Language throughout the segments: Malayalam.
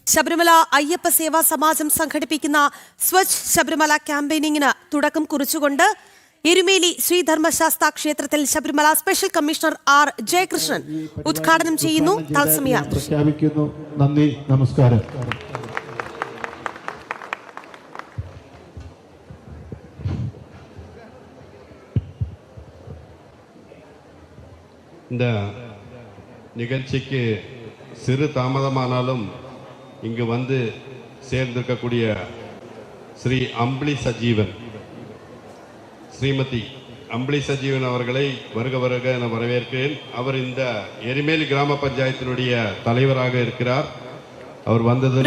ശബരിമല അയ്യപ്പ സേവാ സമാജം സംഘടിപ്പിക്കുന്ന സ്വച്ഛ് ശബരിമല ക്യാമ്പയിനിങ്ങിന് തുടക്കം കുറിച്ചുകൊണ്ട് എരുമേലി ശ്രീധർമ്മശാസ്ത്ര ക്ഷേത്രത്തിൽ Sabarimala special commissioner R Jayakrishnan ഉദ്ഘാടനം ചെയ്യുന്നു. തത്സമയ പ്രഖ്യാപിക്കുന്നു. നന്ദി, നമസ്കാരം. இந்த நிகழ்ச்சிக்கு சிறு தாமதமானாலும் இங்கு வந்து சேர்ந்திருக்கக்கூடிய ஸ்ரீ அம்பளி சஜீவன், ஸ்ரீமதி அம்பளி சஜீவன் அவர்களை வருக வருக என வரவேற்கிறேன். அவர் இந்த எரிமேலி கிராம பஞ்சாயத்தினுடைய தலைவராக இருக்கிறார். அவர் வந்ததில்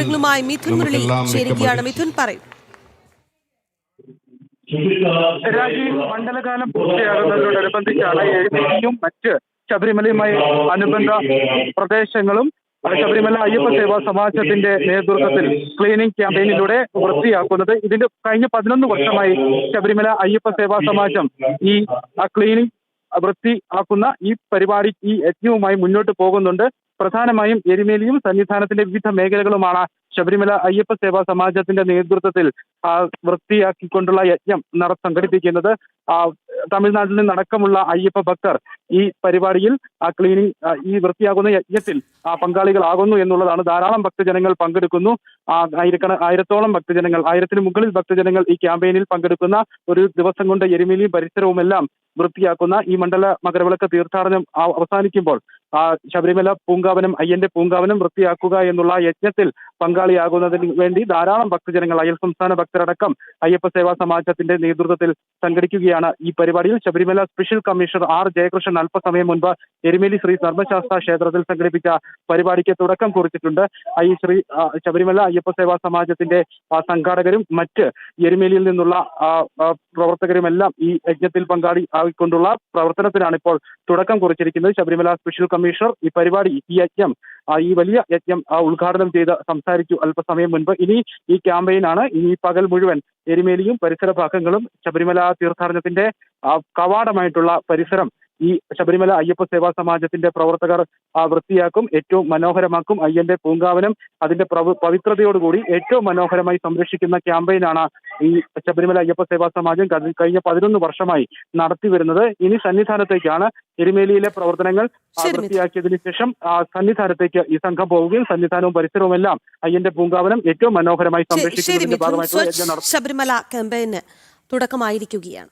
മണ്ഡലകാലം പൂർത്തിയാകുന്നതിനോടനുബന്ധിച്ചാണ് എരുമേലിയും മറ്റ് ശബരിമലയുമായി അനുബന്ധ പ്രദേശങ്ങളും ശബരിമല അയ്യപ്പ സേവാ സമാജത്തിന്റെ നേതൃത്വത്തിൽ ക്ലീനിംഗ് ക്യാമ്പയിനിലൂടെ വൃത്തിയാക്കുന്നത്. ഇതിന്റെ കഴിഞ്ഞ 11 വർഷമായി ശബരിമല അയ്യപ്പ സേവാ സമാജം ഈ ക്ലീനിംഗ് വൃത്തിയാക്കുന്ന ഈ പരിപാടി, ഈ യജ്ഞവുമായി മുന്നോട്ട് പോകുന്നുണ്ട്. പ്രധാനമായും എരുമേലിയും സന്നിധാനത്തിന്റെ വിവിധ മേഖലകളുമാണ് ശബരിമല അയ്യപ്പ സേവാ സമാജത്തിന്റെ നേതൃത്വത്തിൽ വൃത്തിയാക്കിക്കൊണ്ടുള്ള യജ്ഞം സംഘടിപ്പിക്കുന്നത്. തമിഴ്നാട്ടിൽ നിന്നടക്കമുള്ള അയ്യപ്പ ഭക്തർ ഈ പരിപാടിയിൽ ക്ലീനിംഗ്, ഈ വൃത്തിയാകുന്ന യജ്ഞത്തിൽ പങ്കാളികളാകുന്നു എന്നുള്ളതാണ്. ധാരാളം ഭക്തജനങ്ങൾ പങ്കെടുക്കുന്നു. ആയിരത്തോളം ഭക്തജനങ്ങൾ, 1000-ന് മുകളിൽ ഭക്തജനങ്ങൾ ഈ ക്യാമ്പയിനിൽ പങ്കെടുക്കുന്ന ഒരു ദിവസം കൊണ്ട് എരുമേലിയും പരിസരവുമെല്ലാം വൃത്തിയാക്കുന്ന ഈ മണ്ഡല മകരവിളക്ക് തീർത്ഥാടനം അവസാനിക്കുമ്പോൾ ശബരിമല പൂങ്കാവനം, അയ്യന്റെ പൂങ്കാവനം വൃത്തിയാക്കുക എന്നുള്ള യജ്ഞത്തിൽ പങ്കാളിയാകുന്നതിന് വേണ്ടി ധാരാളം ഭക്തജനങ്ങൾ, അയൽ സംസ്ഥാന ഭക്തരടക്കം അയ്യപ്പ സേവാ സമാജത്തിന്റെ നേതൃത്വത്തിൽ സംഘടിക്കുകയാണ്. ഈ പരിപാടിയിൽ Sabarimala special commissioner R Jayakrishnan അല്പസമയം മുൻപ് എരുമേലി ശ്രീ ധർമ്മശാസ്ത്ര ക്ഷേത്രത്തിൽ സംഘടിപ്പിച്ച പരിപാടിക്ക് തുടക്കം കുറിച്ചിട്ടുണ്ട്. ഈ ശബരിമല അയ്യപ്പ സേവാ സമാജത്തിന്റെ സംഘാടകരും മറ്റ് എരുമേലിയിൽ നിന്നുള്ള പ്രവർത്തകരുമെല്ലാം ഈ യജ്ഞത്തിൽ പങ്കാളി ആയിക്കൊണ്ടുള്ള പ്രവർത്തനത്തിനാണ് ഇപ്പോൾ തുടക്കം കുറിച്ചിരിക്കുന്നത്. ശബരിമല സ്പെഷ്യൽ കമ്മീഷണർ ഈ പരിപാടി, ഈ യജ്ഞം, ഈ വലിയ യജ്ഞം ഉദ്ഘാടനം ചെയ്ത് സംസാരിച്ചു അല്പസമയം മുൻപ്. ഇനി ഈ ക്യാമ്പയിനാണ്. ഇനി പകൽ മുഴുവൻ എരുമേലിയും പരിസര ഭാഗങ്ങളും ശബരിമല തീർത്ഥാടനത്തിന്റെ കവാടമായിട്ടുള്ള പരിസരം ഈ ശബരിമല അയ്യപ്പ സേവാ സമാജത്തിന്റെ പ്രവർത്തകർ വൃത്തിയാക്കും, ഏറ്റവും മനോഹരമാക്കും. അയ്യന്റെ പൂങ്കാവനം അതിന്റെ പവിത്രതയോടുകൂടി ഏറ്റവും മനോഹരമായി സംരക്ഷിക്കുന്ന ക്യാമ്പയിനാണ് ഈ ശബരിമല അയ്യപ്പ സേവാ സമാജം കഴിഞ്ഞ 11 വർഷമായി നടത്തിവരുന്നത്. ഇനി സന്നിധാനത്തേക്കാണ് എരുമേലിയിലെ പ്രവർത്തനങ്ങൾ വൃത്തിയാക്കിയതിനു ശേഷം സന്നിധാനത്തേക്ക് ഈ സംഘം പോവുകയും സന്നിധാനവും പരിസരവും എല്ലാം അയ്യന്റെ പൂങ്കാവനം ഏറ്റവും മനോഹരമായി സംരക്ഷിക്കുന്നതിന്റെ ഭാഗമായിട്ടുള്ള ശബരിമല ക്യാമ്പയിന് തുടക്കമായിരിക്കുകയാണ്.